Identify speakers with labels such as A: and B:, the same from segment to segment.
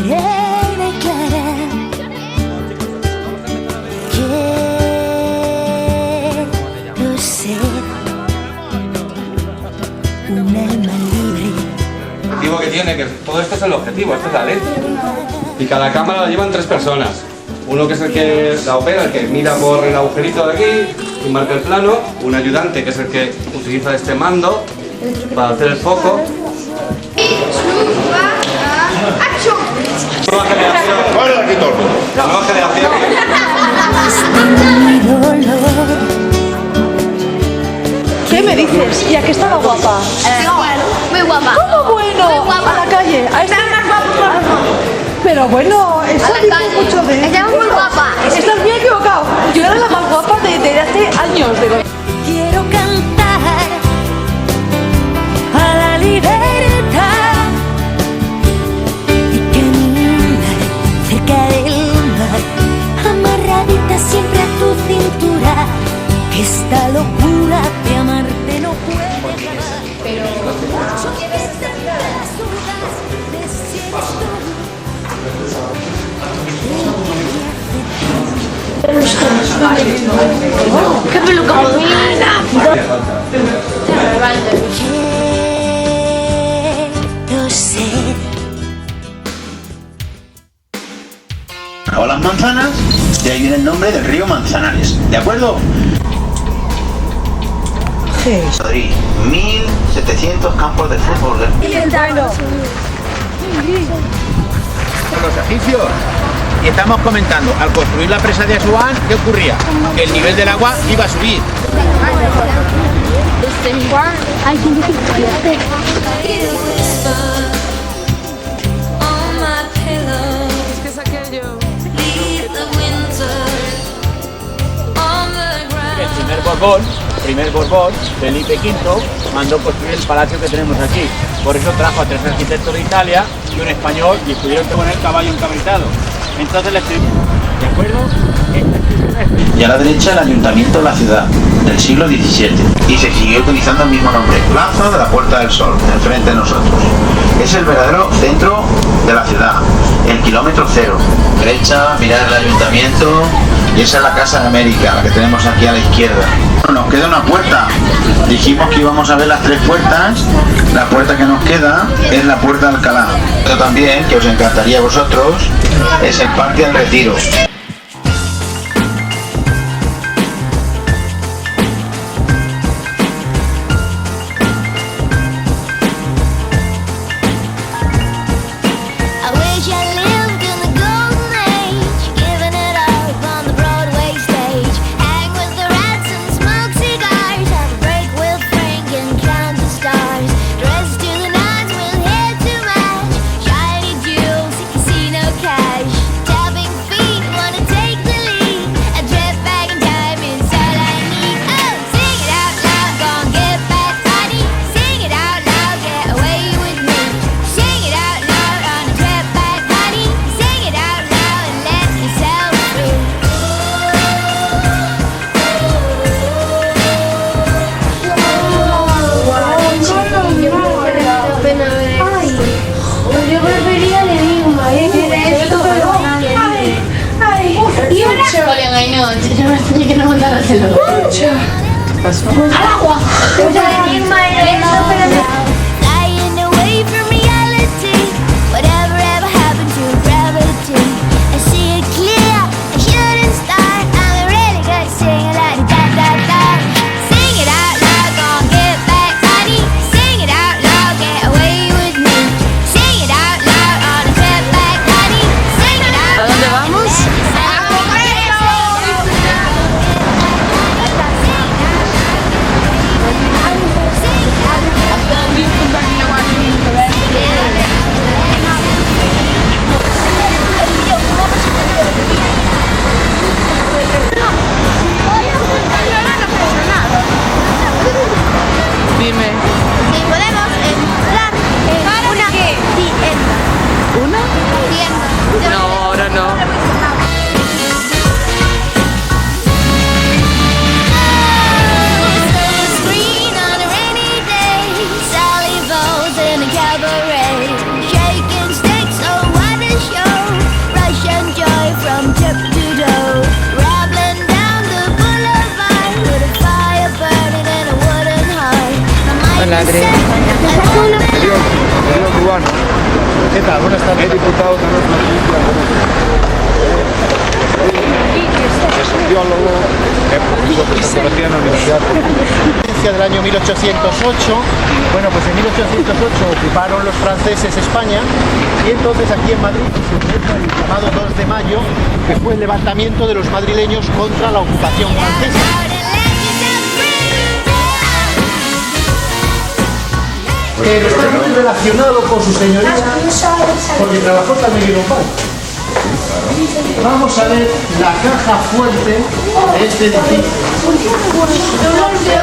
A: serena y clara, quiero ser un alma libre.
B: El objetivo que tiene, que todo esto es el objetivo, esto es la ley. Y cada cámara la llevan 3 personas. Uno que es el que la opera, el que mira por el agujerito de aquí y marca el plano. Un ayudante que es el que utiliza este mando para hacer el foco. Nueva generación. La nueva generación.
C: ¿Qué me dices? ¿Y a qué estaba guapa?
D: Muy guapa.
C: ¿Cómo bueno?
D: Muy guapa.
C: A la calle. A esta... Pero bueno, eso dice mucho de...
D: Ella es muy guapa.
C: Estás muy equivocado. Yo era la más guapa de hace años.
A: Quiero cantar a la libertad y caminar cerca del mar, amarradita siempre a tu cintura. Esta locura de amarte no puede acabar. Pero yo quiero estar en las dudas de si eres tú.
D: ¡Qué peluca bonita!
A: Quiero ser.
E: O las manzanas, de ahí viene el nombre del río Manzanares, ¿de acuerdo?
C: Sí.
E: Madrid, 1700 campos de fútbol. Los egipcios. Y estamos comentando, al construir la presa de Asuán, ¿qué ocurría? Que el nivel del agua iba a subir. El primer Borbón, Felipe V, mandó construir el palacio que tenemos aquí. Por eso trajo a 3 arquitectos de Italia y un español y pudieron poner el caballo encabritado. Entonces le escribimos, ¿de acuerdo? Y a la derecha el ayuntamiento de la ciudad, del siglo XVII. Y se siguió utilizando el mismo nombre, Plaza de la Puerta del Sol, enfrente de nosotros. Es el verdadero centro de la ciudad, el kilómetro cero. Derecha, mirar el ayuntamiento, y esa es la Casa de América, la que tenemos aquí a la izquierda. Nos queda una puerta. Dijimos que íbamos a ver las 3 puertas. La puerta que nos queda es la Puerta de Alcalá. Pero también, que os encantaría a vosotros, es el Parque del Retiro.
D: ¡Al agua!
F: padre.
G: Querido cubano.
H: ¿Qué tal? Buenas tardes.
G: He diputado también por la es sociólogo, es profesor de sociología en la Universidad.
H: Del año 1808, bueno, pues en 1808 ocuparon los franceses España y entonces aquí en Madrid se celebra el llamado 2 de mayo, que fue el levantamiento de los madrileños contra la ocupación francesa. Pero está muy relacionado con su señoría, porque trabajó también en un banco. Vamos a ver la caja fuerte de este edificio. Que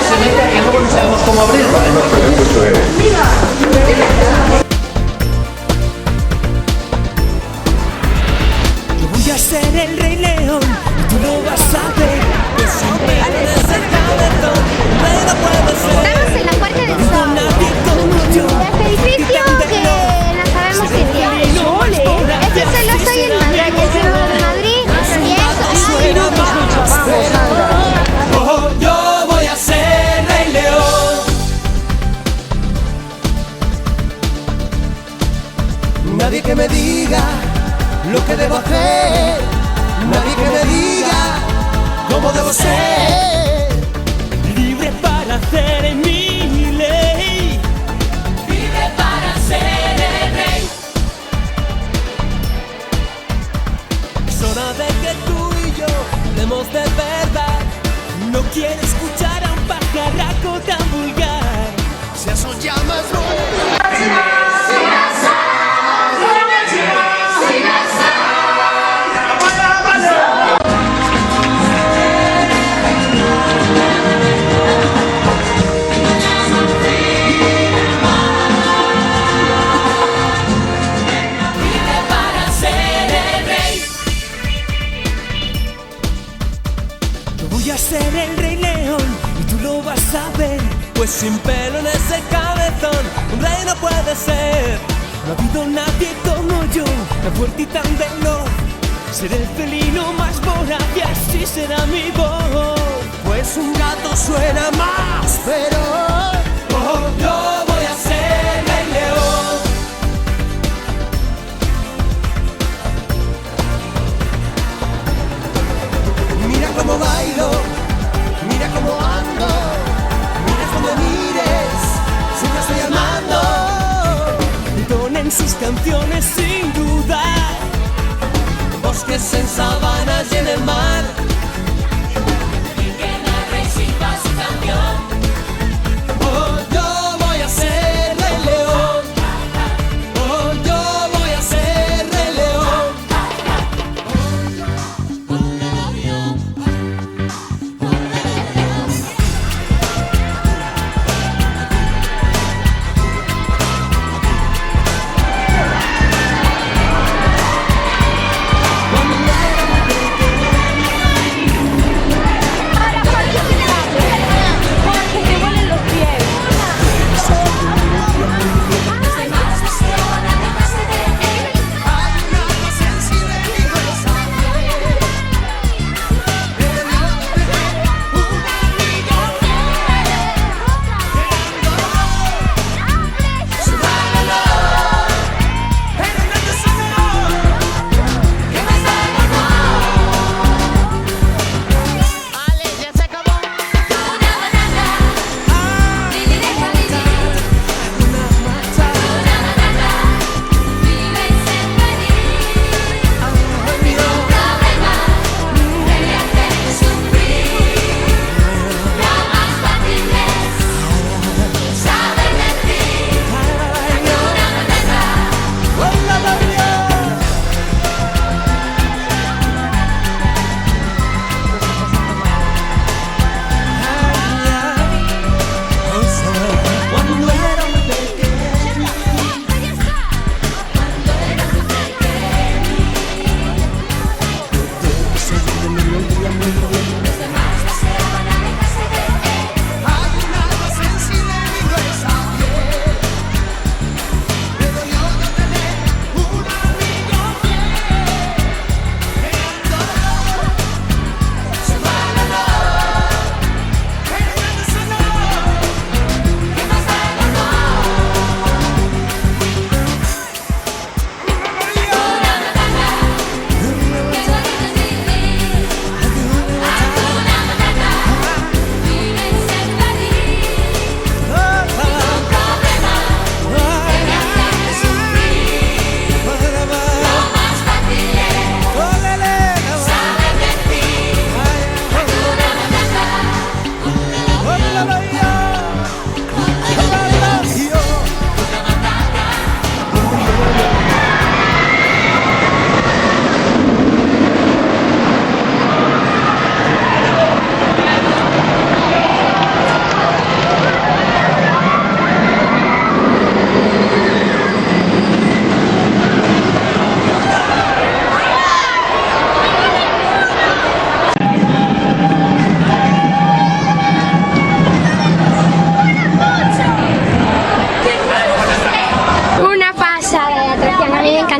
H: se meta, que luego no sabemos cómo abrirla.
A: Yo voy a ser el Rey León, tú lo vas a ver. Es un pelo de ese cabezón, rey no puede ser.
D: Estamos en la Puerta del Sol.
A: Nadie como yo.
D: Este edificio que no sabemos qué tiene. Este solo estoy en Madrid, el centro de Madrid. Y eso.
A: Oh, yo voy a ser Rey León.
I: Nadie que me diga lo que debo hacer, nadie que me diga cómo debo ser.
A: Libre para hacer mi ley, libre para ser el rey. Es hora de que tú y yo hablemos de verdad. No quiero escuchar a un pajarraco tan vulgar.
I: Si eso llamas
A: Voy a ser el Rey León y tú lo vas a ver. Pues sin pelo en ese cabezón, un rey no puede ser. No ha habido nadie como yo, tan fuerte y tan veloz. Seré el felino más voraz y así será mi voz.
I: pues un gato suena más feroz.
A: Oh, yo voy a ser Rey León.
I: Mira cómo bailo, mira cómo ando, mira cuando mires, si te estoy amando.
A: Entonen sus canciones sin dudar.
I: Bosques en sabanas y en el mar.
A: Oh, yo voy a ser Rey León. Oh, yo voy a ser Rey León.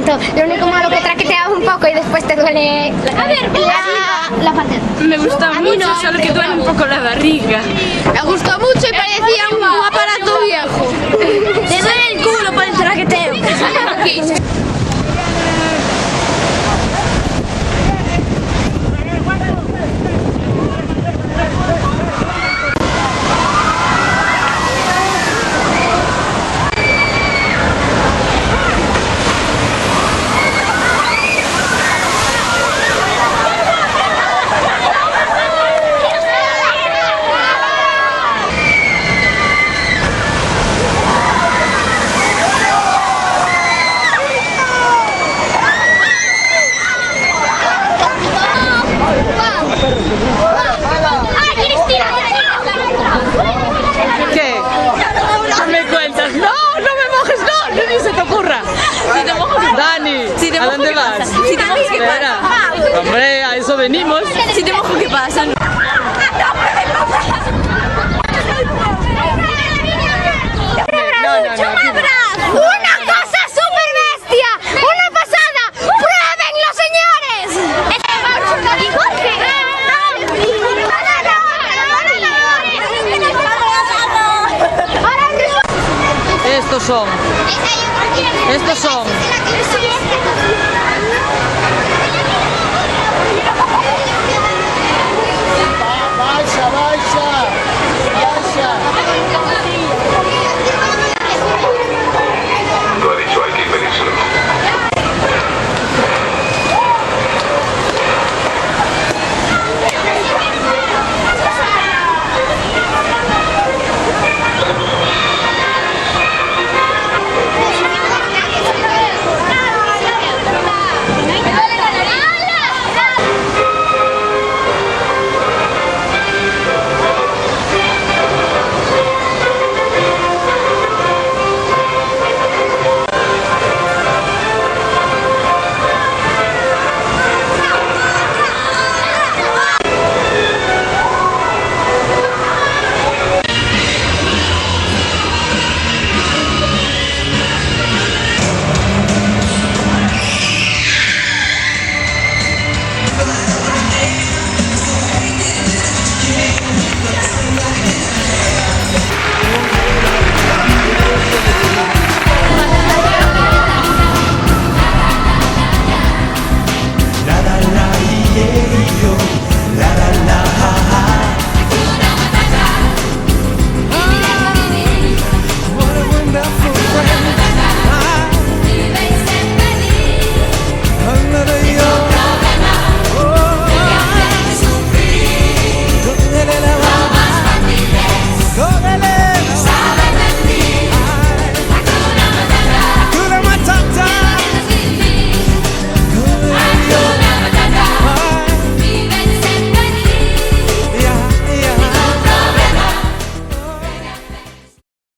D: esto. Lo único malo que traqueteas un poco y después te duele la patata.
F: Me gusta mucho, solo que duele un poco la barriga.
D: Me gustó mucho y parecía un aparato viejo.
F: Te duele el culo por el traqueteo.
C: ¿Qué? ¿Me cuentas? No, no me mojes, no, ni se te ocurra.
F: Si te mojo, ¿qué pasa?
C: Dani,
F: Si te
C: ¿a
F: mojo,
C: dónde
F: ¿qué
C: vas?
F: pasa? Si te mojo, ¿qué
C: Espera.
F: pasa?
C: Hombre, a eso venimos.
F: Si te mojo, ¿qué pasa?
D: ¡Una cosa súper bestia! ¡Una pasada! ¡Pruébenlo, señores!
C: Estos son.